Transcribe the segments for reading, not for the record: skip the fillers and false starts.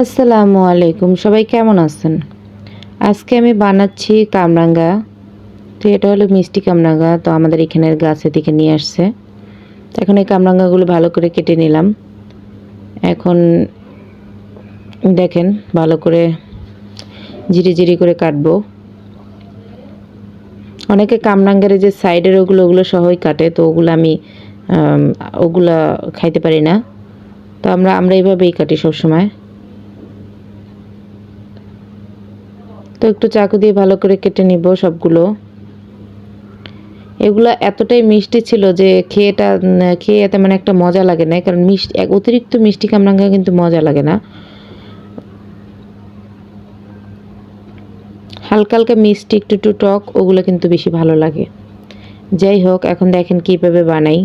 আসসালামু আলাইকুম, সবাই কেমন আছেন? আজকে আমি বানাচ্ছি কামরাঙ্গা। তো এটা হলো মিষ্টি কামরাঙ্গা। তো আমাদের এখানের গাছে থেকে নিয়ে আসছে। তো এখন এই কামরাঙ্গাগুলো ভালো করে কেটে নিলাম। এখন দেখেন ভালো করে জিরি জিরি করে কাটবো। অনেকে কামরাঙ্গার যে সাইডের ওগুলো সহই কাটে, তো ওগুলো আমি ওগুলা খাইতে পারি না। তো আমরা এইভাবেই কাটি সবসময়। তো একটু চাকু দিয়ে ভালো করে কেটে নিব সবগুলো। এগুলা এতটাই মিষ্টি ছিল যে খেয়ে তেমন একটা মজা লাগে না, কারণ অতিরিক্ত মিষ্টি কামরাঙ্গা কিন্তু মজা লাগে না। হালকা হালকা মিষ্টি একটু একটু টক ওগুলো কিন্তু বেশি ভালো লাগে। যাই হোক, এখন দেখেন কিভাবে বানাই।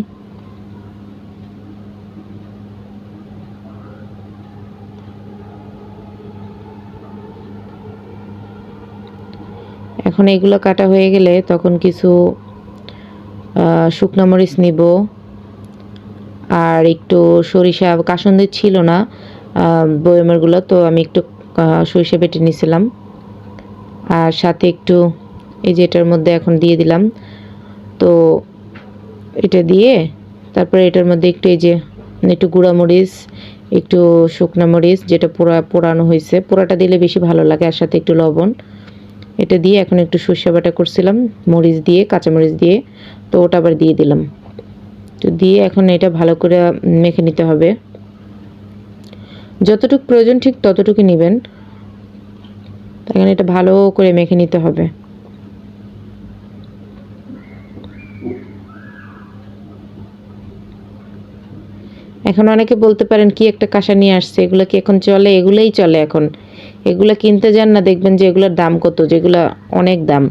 এখন এগুলো কাটা হয়ে গেলে তখন কিছু শুকনো মরিচ নিব, আর একটু সরিষা, কাসুন্দি ছিল না বয়মেরগুলো, তো আমি একটু সরিষা বেটে নিয়েছিলাম। আর সাথে একটু এই যে এটার মধ্যে এখন দিয়ে দিলাম। তো এটা দিয়ে তারপরে এটার মধ্যে একটু এই যে একটু গুঁড়া মরিচ, একটু শুকনো মরিচ যেটা পোড়ানো হয়েছে, পোড়াটা দিলে বেশি ভালো লাগে, আর সাথে একটু লবণ। এটা দিয়ে এখন একটু সর্ষে বাটা করছিলাম মরিচ দিয়ে, কাঁচামরিচ দিয়ে, তো ওটা আবার দিয়ে দিলাম। তো দিয়ে এখন এটা ভালো করে মেখে নিতে হবে। যতটুকু প্রয়োজন ঠিক ততটুকু নেবেন। এখন এটা ভালো করে মেখে নিতে হবে। এখন অনেকে বলতে পারেন কি একটা কাঁসা নিয়ে আসছে, এগুলো কি এখন চলে? এগুলোই চলে এখন। এগুলো কিনতে যান না, দেখবেন যে এগুলোর দাম কত, যেগুলো অনেক দাম।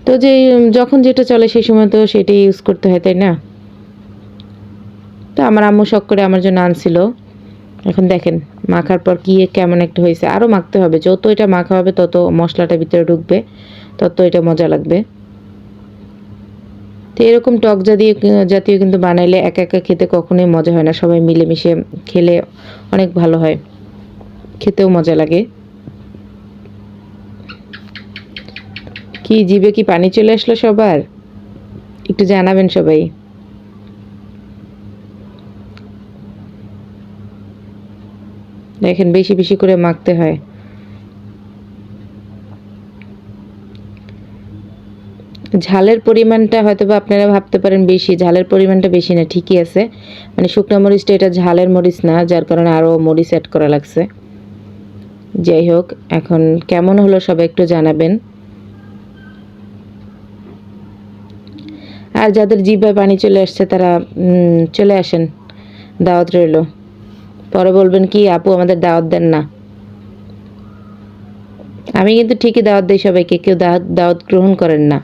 তো যে যখন যেটা চলে সেই সময় তো সেটাই ইউজ করতে হয়, তাই না? তো আমার আম্মু শখ করে আমার জন্য আনছিল। এখন দেখেন মাখার পর কি কেমন একটা হয়েছে। আরও মাখতে হবে, যত এটা মাখা হবে তত মশলাটা ভিতরে ঢুকবে, তত এটা মজা লাগবে। তো এরকম টক জাতীয় কিন্তু বানাইলে একা একা খেতে কখনোই মজা হয় না, সবাই মিলেমিশে খেলে অনেক ভালো হয়, খেতেও মজা লাগে। কি জিভে কি পানি চলে আসলো সবার? একটু জানাবেন সবাই। দেখেন বেশি বেশি করে মাখতে হয়। ঝালের পরিমাণটা হয়তো বা আপনারা ভাবতে পারেন বেশি, ঝালের পরিমাণটা বেশি না, ঠিকই আছে। মানে শুকনো মরিচটা এটা ঝালের মরিচ না, যার কারণে আরও মরিচ অ্যাড করা লাগছে। যাই হোক, এখন কেমন হলো সবাই একটু জানাবেন। আর যাদের জিহ্বায় পানি চলে আসছে তারা চলে আসেন, দাওয়াত রইল। পরে বলবেন কি আপু আমাদের দাওয়াত দেন না। আমি কিন্তু ঠিকই দাওয়াত দিই সবাইকে, কেউ দাওয়াত গ্রহণ করেন না।